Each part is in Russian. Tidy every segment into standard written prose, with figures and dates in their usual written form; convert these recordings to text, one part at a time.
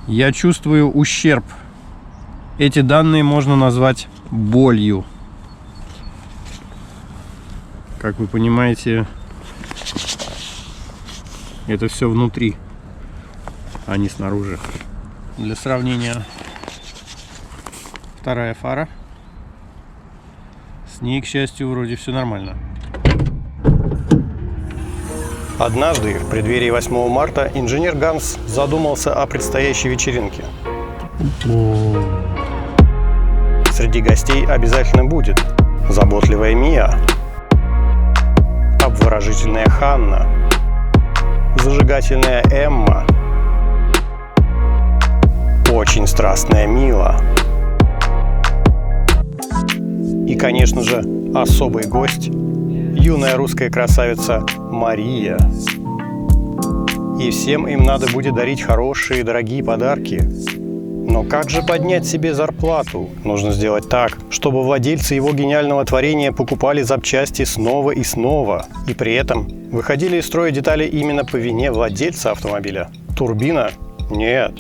Я чувствую ущерб. Эти данные можно назвать болью. Как вы понимаете, это все внутри, а не снаружи. Для сравнения, вторая фара. С ней, к счастью, вроде все нормально. Однажды, в преддверии 8 марта, инженер Ганс задумался о предстоящей вечеринке. Среди гостей обязательно будет заботливая Мия, обворожительная Ханна, зажигательная Эмма, очень страстная Мила и, конечно же, особый гость – юная русская красавица Мария. И всем им надо будет дарить хорошие, дорогие подарки. Но как же поднять себе зарплату? Нужно сделать так, чтобы владельцы его гениального творения покупали запчасти снова и снова. И при этом выходили из строя детали именно по вине владельца автомобиля. Турбина? Нет.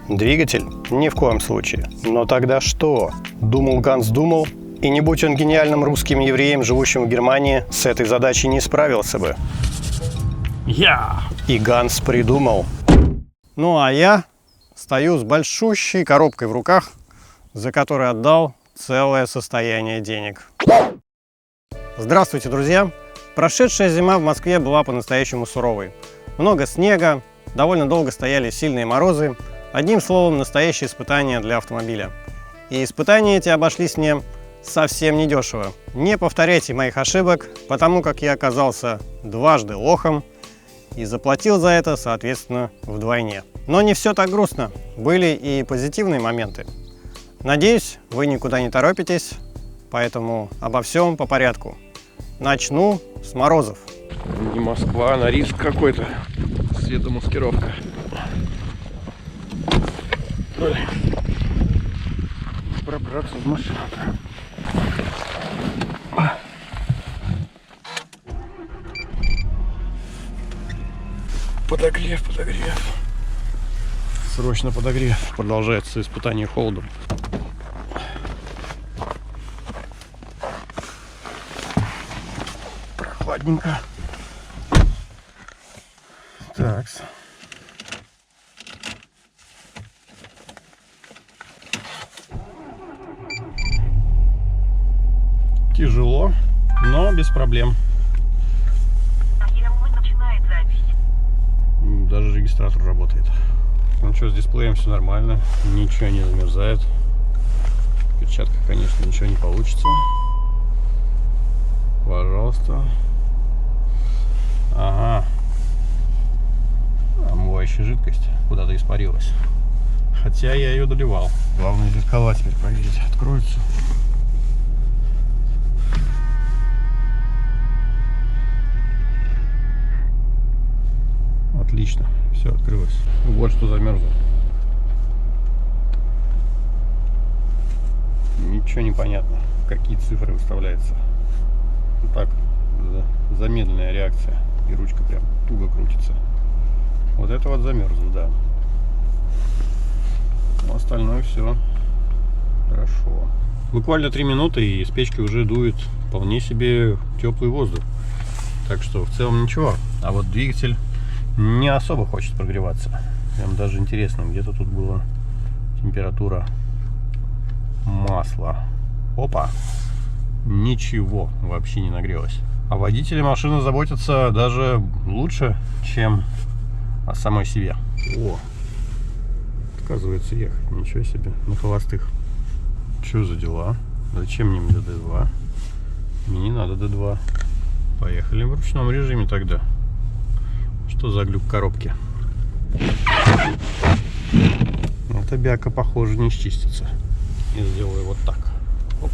Двигатель? Ни в коем случае. Но тогда что? Думал Ганс, думал. И не будь он гениальным русским евреем, живущим в Германии, с этой задачей не справился бы. И Ганс придумал. Ну а я стою с большущей коробкой в руках, за которой отдал целое состояние денег. Здравствуйте, друзья! Прошедшая зима в Москве была по-настоящему суровой. Много снега, довольно долго стояли сильные морозы. Одним словом, настоящее испытание для автомобиля. И испытания эти обошлись мне совсем недешево. Не повторяйте моих ошибок, потому как я оказался дважды лохом и заплатил за это, соответственно, вдвойне. Но не все так грустно. Были и позитивные моменты. Надеюсь, вы никуда не торопитесь, поэтому обо всем по порядку. Начну с морозов. Не Москва, а Норильск какой-то. Светомаскировка. Пробраться в машину. Подогрев. Срочно подогрев. Продолжается испытание холодом. Прохладненько. Так. Тяжело, но без проблем. Даже регистратор работает. Ну что, с дисплеем все нормально, ничего не замерзает. В перчатках, конечно, ничего не получится. Пожалуйста. Ага. Омывающая жидкость куда-то испарилась. Хотя я ее доливал. Главное зеркала теперь проверить, откроются. Отлично, все открылось. Вот что замерзло. Ничего не понятно, какие цифры выставляются. Так, замедленная реакция. И ручка прям туго крутится. Вот это вот замерзло, да. Но остальное все хорошо. Буквально 3 минуты, и из печки уже дует вполне себе теплый воздух. Так что в целом ничего. А вот двигатель не особо хочет прогреваться. Прям даже интересно, где-то тут была температура масла. Опа! Ничего вообще не нагрелось. А водители машины заботятся даже лучше, чем о самой себе. О! Отказывается ехать. Ничего себе. На холостых. Что за дела? Зачем мне ДД2? Мне не надо Д2. Поехали в ручном режиме тогда. Что за глюк коробки? Эта бяка, похоже, не счистится. И сделаю вот так. Оп.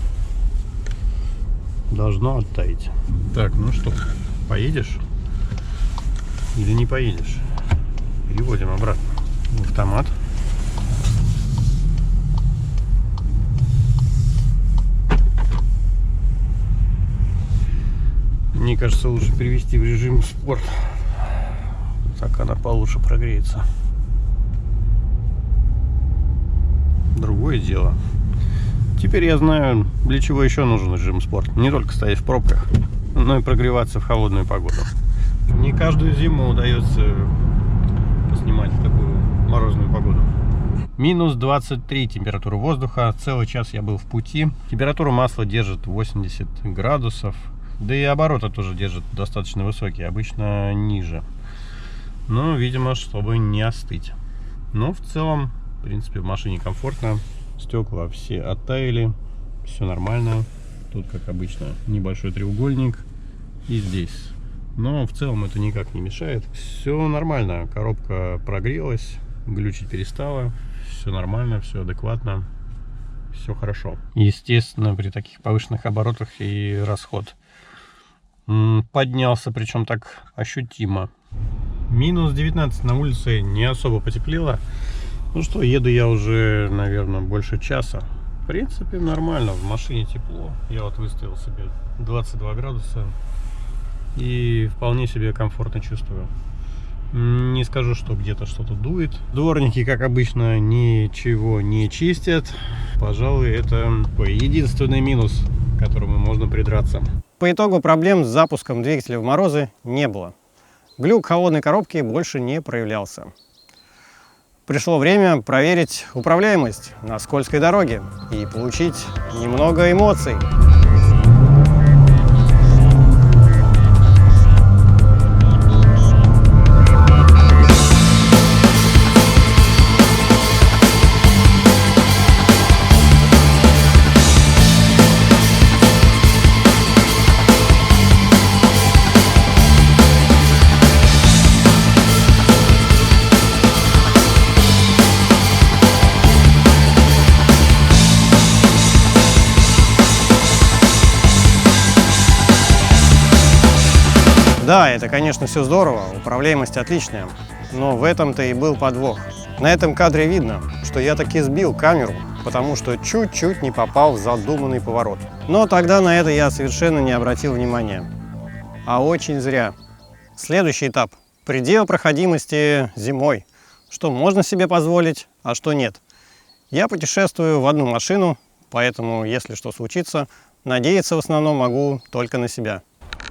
Должно оттаять. Так, ну что, поедешь или не поедешь? Переводим обратно в автомат. Мне кажется, лучше перевести в режим спорт. Так она получше прогреется. другое дело. Теперь я знаю, для чего еще нужен режим спорт. Не только стоять в пробках, но и прогреваться в холодную погоду. Не каждую зиму удается поснимать в такую морозную погоду. Минус 23 температура воздуха. Целый час я был в пути. Температура масла держит 80 градусов. Да и обороты тоже держит достаточно высокие, обычно ниже. Но, видимо, чтобы не остыть. Но в целом, в принципе, в машине комфортно. Стекла все оттаяли. Все нормально. Тут, как обычно, небольшой треугольник. И здесь. Но в целом это никак не мешает. Все нормально. Коробка прогрелась. Глючить перестала. Все нормально, все адекватно. Все хорошо. Естественно, при таких повышенных оборотах и расход поднялся, причем так ощутимо. Минус 19 на улице, не особо потеплело. Ну что, еду я уже, наверное, больше часа. В принципе, нормально, в машине тепло. Я вот выставил себе 22 градуса и вполне себе комфортно чувствую. Не скажу, что где-то что-то дует. Дворники, как обычно, ничего не чистят. Пожалуй, это единственный минус, к которому можно придраться. По итогу проблем с запуском двигателя в морозы не было. Глюк холодной коробки больше не проявлялся. Пришло время проверить управляемость на скользкой дороге и получить немного эмоций. Да, это, конечно, все здорово, управляемость отличная, но в этом-то и был подвох. На этом кадре видно, что я таки сбил камеру, потому что чуть-чуть не попал в задуманный поворот. Но тогда на это я совершенно не обратил внимания. А очень зря. Следующий этап. Предел проходимости зимой. Что можно себе позволить, а что нет. Я путешествую в одну машину, поэтому, если что случится, надеяться в основном могу только на себя.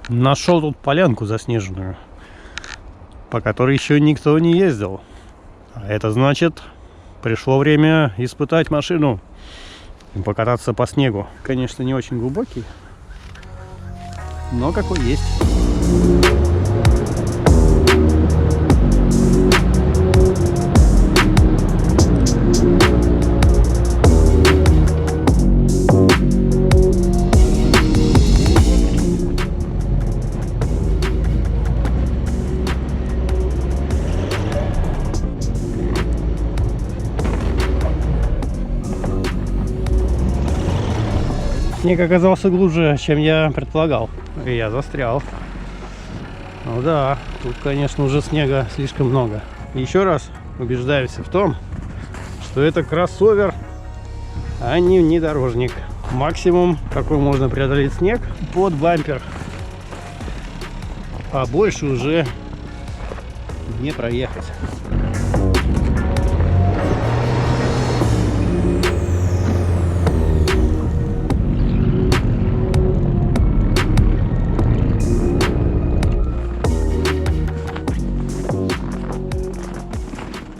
Нашел тут полянку заснеженную, по которой еще никто не ездил. А это значит, пришло время испытать машину и покататься по снегу. Конечно, не очень глубокий, но какой есть. Снег оказался глубже, чем я предполагал. И я застрял. Ну да, тут, конечно, уже снега слишком много. Еще раз убеждаемся в том, что это кроссовер, а не внедорожник. Максимум, какой можно преодолеть снег, под бампер. А больше уже не проехать.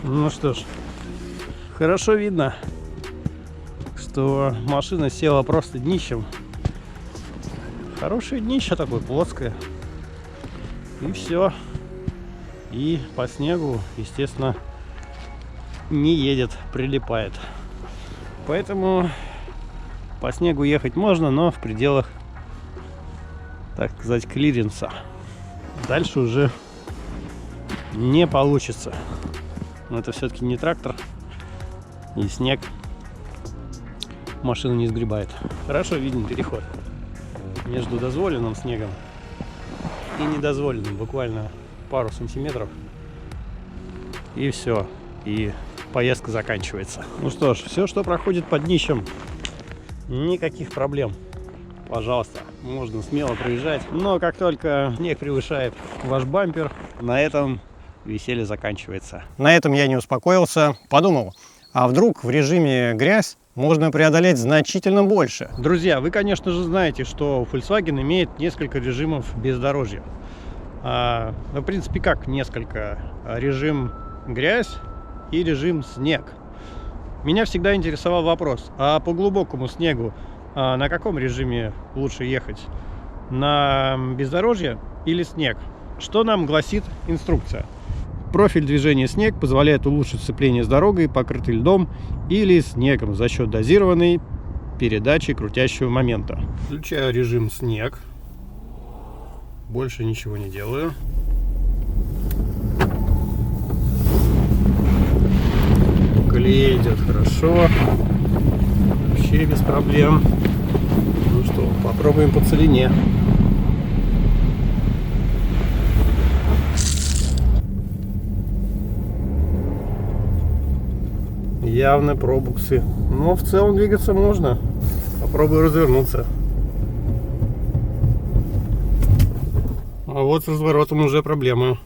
Ну что ж, хорошо видно, что машина села просто днищем. Хорошее днище такое, плоское. И все. И по снегу, естественно, не едет, прилипает. Поэтому по снегу ехать можно, но в пределах, так сказать, клиренса. Дальше уже не получится. Но это все-таки не трактор, и снег машину не сгребает. Хорошо виден переход между дозволенным снегом и недозволенным, буквально пару сантиметров, и все, и поездка заканчивается. Ну что ж, все, что проходит под днищем, никаких проблем. Пожалуйста, можно смело проезжать, но как только снег превышает ваш бампер, на этом веселье заканчивается. На этом я не успокоился, подумал, а вдруг в режиме грязь можно преодолеть значительно больше. Друзья, вы, конечно же, знаете, что Volkswagen имеет несколько режимов бездорожья. В принципе, как несколько? Режим грязь и режим снег. Меня всегда интересовал вопрос, а по глубокому снегу на каком режиме лучше ехать? На бездорожье или снег? Что нам гласит инструкция? Профиль движения снег позволяет улучшить сцепление с дорогой, покрытой льдом или снегом за счет дозированной передачи крутящего момента. Включаю режим снег. Больше ничего не делаю. Колея идет хорошо. Вообще без проблем. Ну что, попробуем по целине. Явно пробуксы, но в целом двигаться можно. Попробую развернуться. А вот с разворотом уже проблема.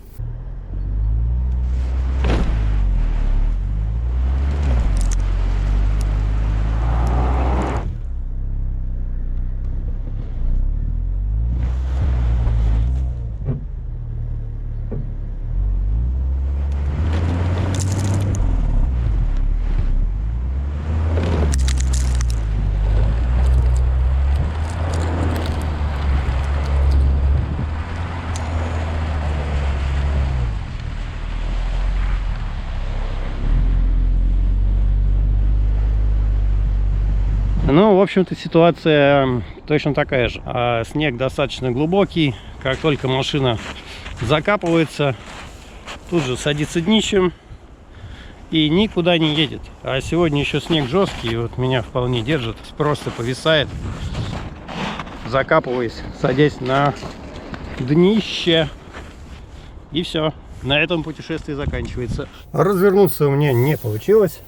Ну, в общем-то, ситуация точно такая же. Снег достаточно глубокий. Как только машина закапывается, тут же садится днищем и никуда не едет. А сегодня еще снег жесткий, вот меня вполне держит. Просто повисает, закапываясь, садясь на днище. И все. На этом путешествие заканчивается. Развернуться у меня не получилось.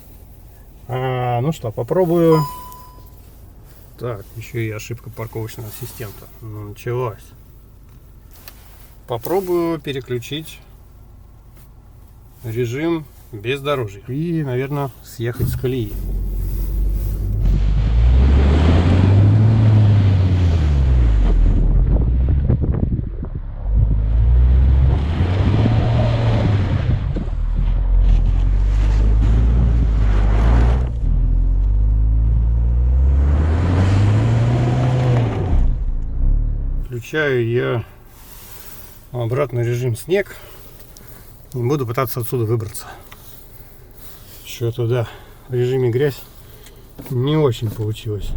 Ну что, попробую. Так, еще и ошибка парковочного ассистента. Ну, началась. Попробую переключить режим бездорожья. И, наверное, съехать с колеи. Включаю я обратный режим снег и буду пытаться отсюда выбраться. Что-то да, в режиме грязь не очень получилось.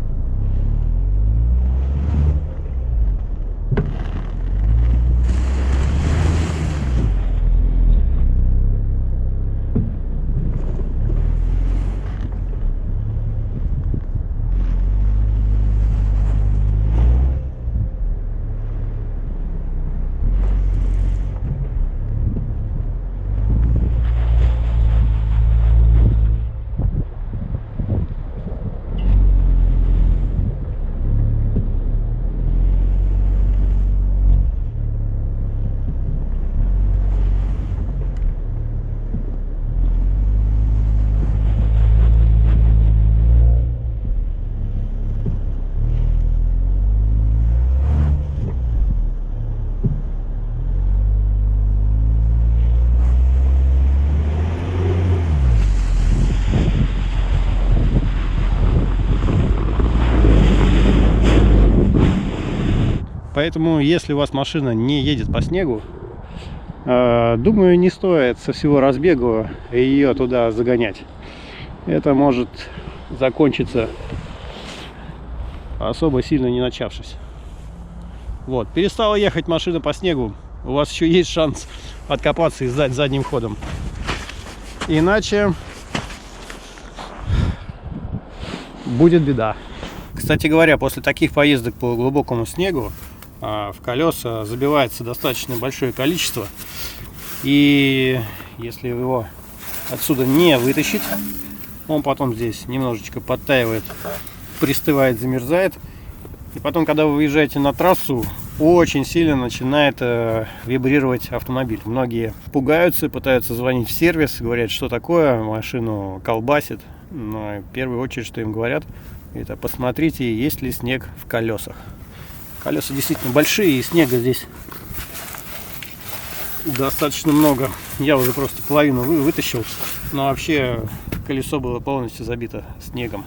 Поэтому, если у вас машина не едет по снегу, думаю, не стоит со всего разбегу ее туда загонять. Это может закончиться особо сильно не начавшись. Вот, перестала ехать машина по снегу, у вас еще есть шанс откопаться и сдать задним ходом. Иначе будет беда. Кстати говоря, после таких поездок по глубокому снегу в колеса забивается достаточно большое количество. И если его отсюда не вытащить, он потом здесь немножечко подтаивает, пристывает, замерзает. И потом, когда вы выезжаете на трассу, очень сильно начинает вибрировать автомобиль. Многие пугаются, пытаются звонить в сервис, говорят, что такое, машину колбасит. Но в первую очередь, что им говорят, это посмотрите, есть ли снег в колесах. Колеса действительно большие, и снега здесь достаточно много. Я уже просто половину вытащил, но вообще колесо было полностью забито снегом.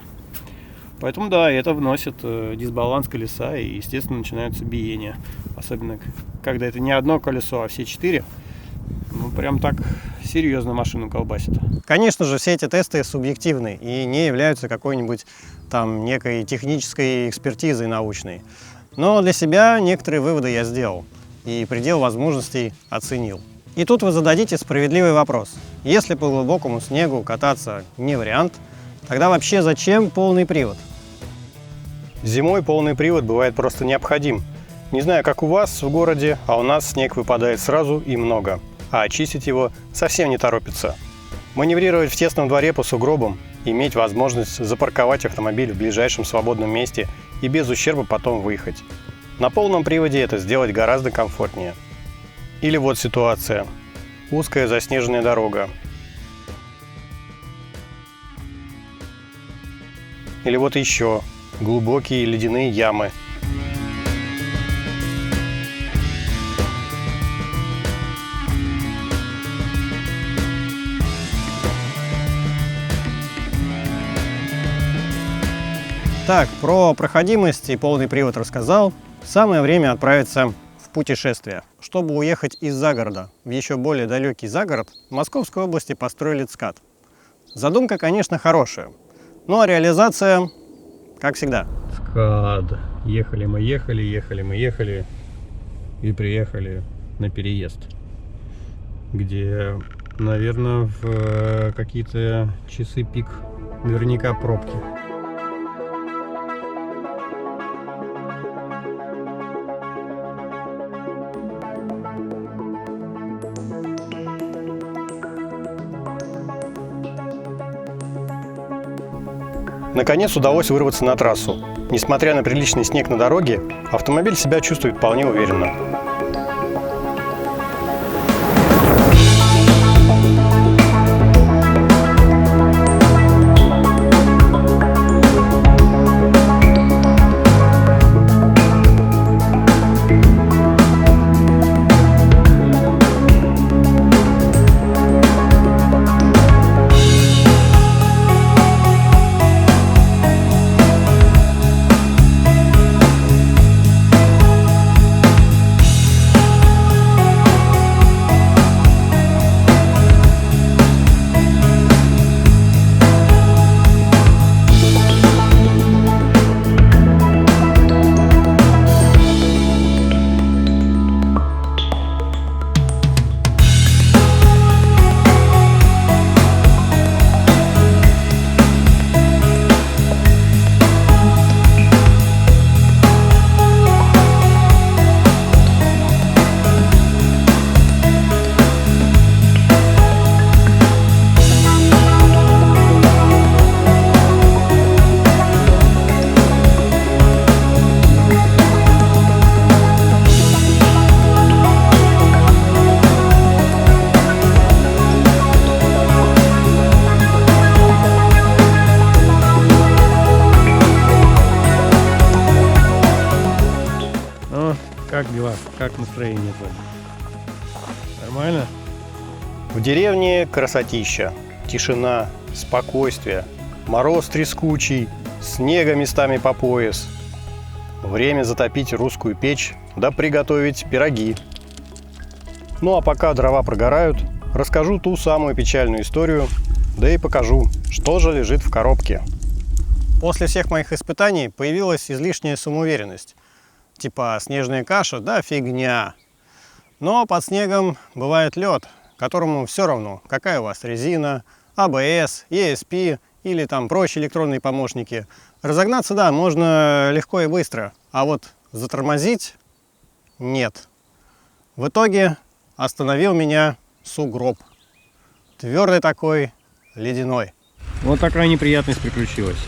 Поэтому да, это вносит дисбаланс колеса, и, естественно, начинаются биения. Особенно, когда это не одно колесо, а все 4. Ну, прям так серьезно машину колбасит. Конечно же, все эти тесты субъективны и не являются какой-нибудь там некой технической экспертизой научной. Но для себя некоторые выводы я сделал и предел возможностей оценил. И тут вы зададите справедливый вопрос. Если по глубокому снегу кататься не вариант, тогда вообще зачем полный привод? Зимой полный привод бывает просто необходим. Не знаю, как у вас в городе, а у нас снег выпадает сразу и много, а очистить его совсем не торопится. Маневрировать в тесном дворе по сугробам, иметь возможность запарковать автомобиль в ближайшем свободном месте и без ущерба потом выехать. На полном приводе это сделать гораздо комфортнее. Или вот ситуация. Узкая заснеженная дорога. Или вот еще глубокие ледяные ямы. Так, про проходимость и полный привод рассказал. Самое время отправиться в путешествие. Чтобы уехать из загорода в еще более далекий загород, в Московской области построили ЦКАД. Задумка, конечно, хорошая, но реализация, как всегда. ЦКАД. Ехали мы и приехали на переезд, где, наверное, в какие-то часы пик наверняка пробки. Наконец удалось вырваться на трассу. Несмотря на приличный снег на дороге, автомобиль себя чувствует вполне уверенно. Как дела? Как настроение твое? Нормально? В деревне красотища, тишина, спокойствие, мороз трескучий, снега местами по пояс. Время затопить русскую печь, да приготовить пироги. Ну а пока дрова прогорают, расскажу ту самую печальную историю, да и покажу, что же лежит в коробке. После всех моих испытаний появилась излишняя самоуверенность. Типа снежная каша, да фигня. Но под снегом бывает лед, которому все равно, какая у вас резина, ABS, ESP или там прочие электронные помощники. Разогнаться, да, можно легко и быстро, а вот затормозить нет. В итоге остановил меня сугроб. Твердый такой, ледяной. Вот такая неприятность приключилась.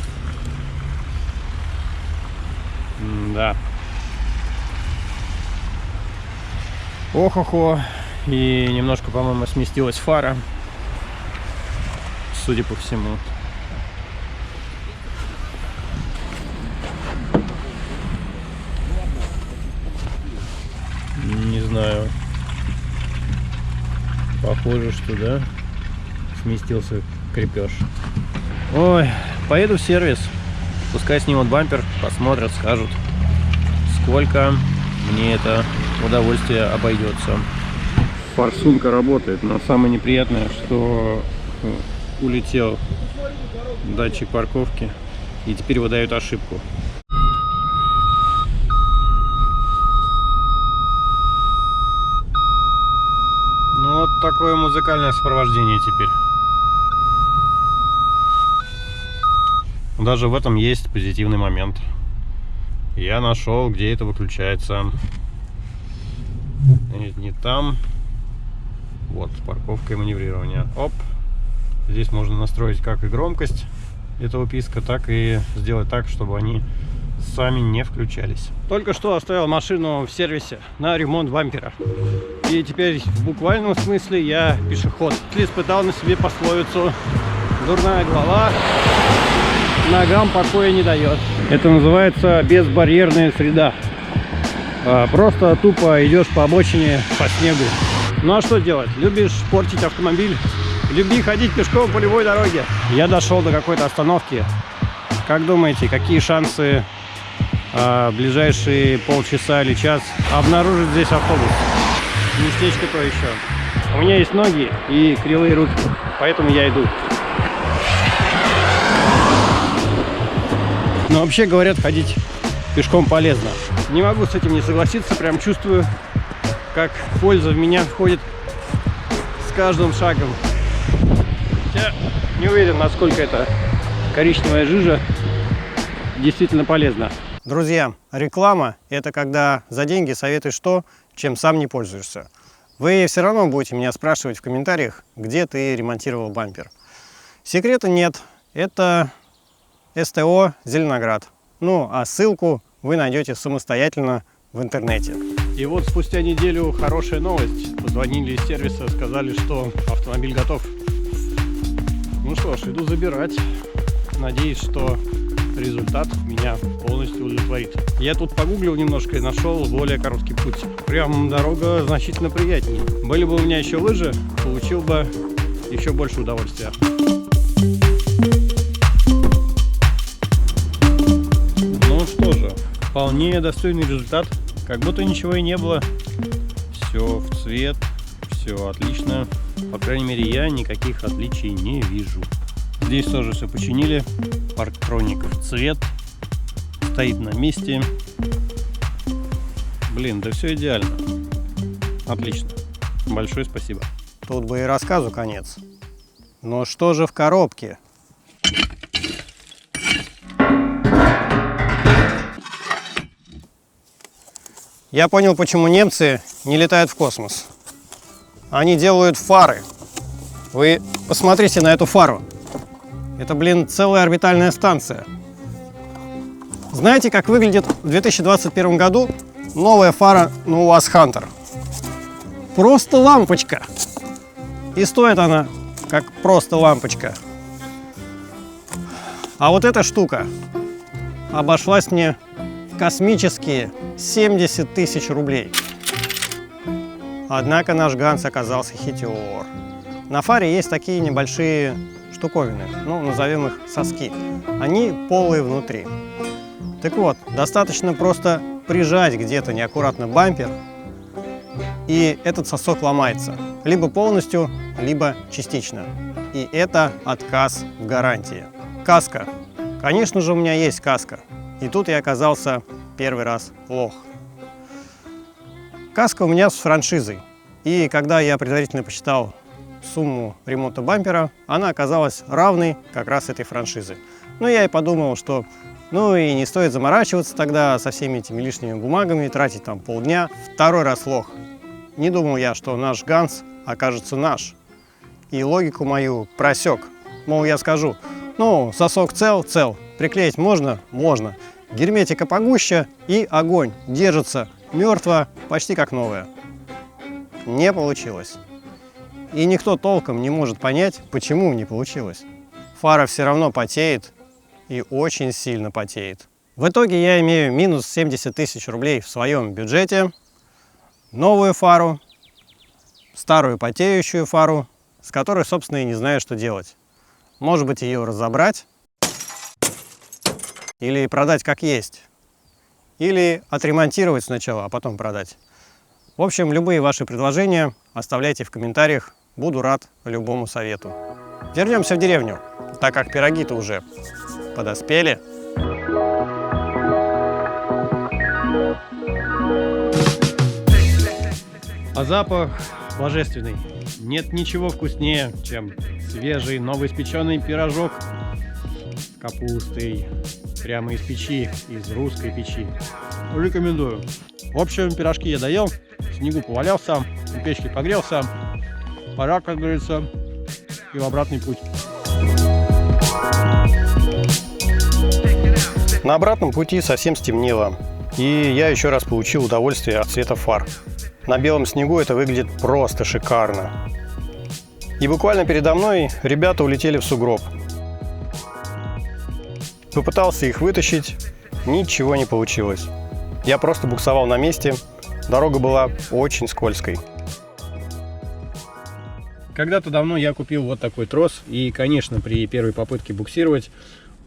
Да. Ох-охо. И немножко, по-моему, сместилась фара. Судя по всему. знаю. Похоже, что да. Сместился крепеж. Ой, поеду в сервис. Пускай снимут бампер, посмотрят, скажут, сколько мне это удовольствие обойдется. Форсунка работает, но самое неприятное, что улетел датчик парковки и теперь выдает ошибку. Ну вот такое музыкальное сопровождение теперь. Даже в этом есть позитивный момент. Я нашел, где это выключается. Не там. Вот, парковка и маневрирование. Оп. Здесь можно настроить как и громкость этого писка, так и сделать так, чтобы они сами не включались. Только что оставил машину в сервисе на ремонт бампера. И теперь в буквальном смысле я пешеход. Испытал на себе пословицу: дурная голова ногам покоя не дает. Это называется безбарьерная среда. Просто тупо идешь по обочине, по снегу. Ну а что делать? Любишь портить автомобиль? Люби ходить пешком по любой дороге. Я дошел до какой-то остановки. Как думаете, какие шансы в ближайшие полчаса или час обнаружить здесь автобус? Местечко то еще. У меня есть ноги и кривые руки, поэтому я иду. Но вообще говорят, ходить пешком полезно. Не могу с этим не согласиться, прям чувствую, как польза в меня входит с каждым шагом. Я не уверен, насколько эта коричневая жижа действительно полезна. Друзья, реклама – это когда за деньги советуешь то, чем сам не пользуешься. Вы все равно будете меня спрашивать в комментариях, где ты ремонтировал бампер. Секрета нет, это СТО Зеленоград. Ну, а ссылку вы найдете самостоятельно в интернете. И вот спустя неделю хорошая новость. Позвонили из сервиса, сказали, что автомобиль готов. Ну что ж, иду забирать. Надеюсь, что результат меня полностью удовлетворит. Я тут погуглил немножко и нашел более короткий путь. Прям дорога значительно приятнее. Были бы у меня еще лыжи, получил бы еще больше удовольствия. Ну что же, вполне достойный результат. Как будто ничего и не было. Все в цвет, все отлично. По крайней мере, я никаких отличий не вижу. Здесь тоже все починили. Парктроник в цвет. Стоит на месте. Блин, да все идеально. Отлично. Большое спасибо. Тут бы и рассказу конец. Но что же в коробке? Я понял, почему немцы не летают в космос. Они делают фары. Вы посмотрите на эту фару. Это, блин, целая орбитальная станция. Знаете, как выглядит в 2021 году новая фара на УАЗ Хантер? Просто лампочка. И стоит она, как просто лампочка. А вот эта штука обошлась мне в космические 70 тысяч рублей. Однако наш Ганс оказался хитер. На фаре есть такие небольшие штуковины, ну, назовем их соски. Они полые внутри. Так вот, достаточно просто прижать где-то неаккуратно бампер, и этот сосок ломается. Либо полностью, либо частично. И это отказ в гарантии. Каска. Конечно же, у меня есть каска. И тут я оказался первый раз лох. Каска у меня с франшизой. И когда я предварительно посчитал сумму ремонта бампера, она оказалась равной как раз этой франшизы. Но я и подумал, что ну и не стоит заморачиваться тогда со всеми этими лишними бумагами, тратить там полдня. Второй раз лох. Не думал я, что наш Ганс окажется наш. И логику мою просек. Мол, я скажу, ну, сосок цел, приклеить можно? Можно. Герметика погуще и огонь. Держится мертво, почти как новое. Не получилось. И никто толком не может понять, почему не получилось. Фара все равно потеет и очень сильно потеет. В итоге я имею минус 70 тысяч рублей в своем бюджете. новую фару, старую потеющую фару, с которой, собственно, и не знаю, что делать. Может быть, ее разобрать или продать как есть, или отремонтировать сначала, а потом продать. В общем, любые ваши предложения оставляйте в комментариях, буду рад любому совету. Вернемся в деревню, так как пироги-то уже подоспели. А запах божественный. Нет ничего вкуснее, чем свежий новоиспеченный пирожок с капустой. Прямо из печи, из русской печи. Рекомендую. В общем, пирожки я доел, в снегу повалялся, у печки погрелся. Пора, как говорится, и в обратный путь. На обратном пути совсем стемнело, и я еще раз получил удовольствие от цвета фар. На белом снегу это выглядит просто шикарно. И буквально передо мной ребята улетели в сугроб. Попытался их вытащить, ничего не получилось. Я просто буксовал на месте, дорога была очень скользкой. Когда-то давно я купил вот такой трос, и, конечно, при первой попытке буксировать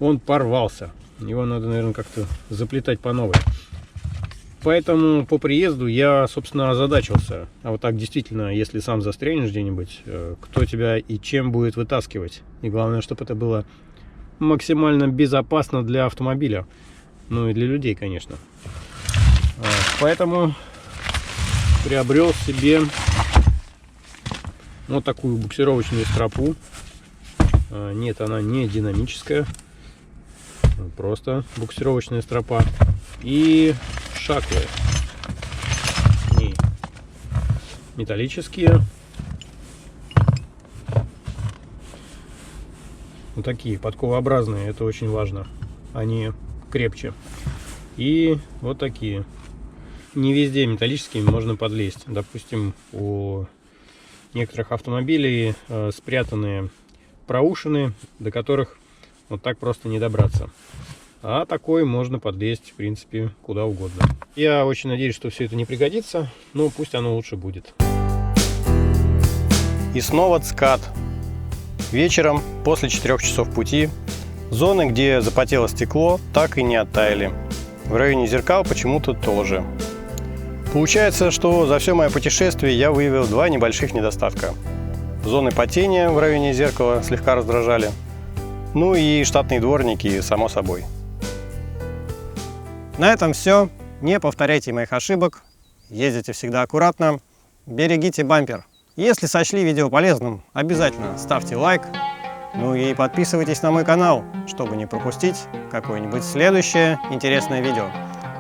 он порвался. Его надо, наверное, как-то заплетать по новой. Поэтому по приезду я, собственно, озадачился. А вот так действительно, если сам застрянешь где-нибудь, кто тебя и чем будет вытаскивать? И главное, чтобы это было максимально безопасно для автомобиля. Ну и для людей, конечно. Поэтому приобрел себе вот такую буксировочную стропу. Нет, она не динамическая. Просто буксировочная стропа. И шаклы. Они металлические. Вот такие подковообразные, это очень важно. Они крепче. И вот такие. Не везде металлическими можно подлезть. Допустим, у некоторых автомобилей спрятанные проушины, до которых вот так просто не добраться. А такой можно подлезть, в принципе, куда угодно. Я очень надеюсь, что все это не пригодится, но пусть оно лучше будет. И снова ЦКАД. Вечером, после 4 часов пути, зоны, где запотело стекло, так и не оттаяли. В районе зеркал почему-то тоже. Получается, что за все мое путешествие я выявил 2 небольших недостатка. Зоны потения в районе зеркала слегка раздражали. Ну и штатные дворники, само собой. На этом все. Не повторяйте моих ошибок. Ездите всегда аккуратно. Берегите бампер. Если сочли видео полезным, обязательно ставьте лайк. Ну и подписывайтесь на мой канал, чтобы не пропустить какое-нибудь следующее интересное видео.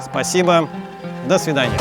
Спасибо. До свидания.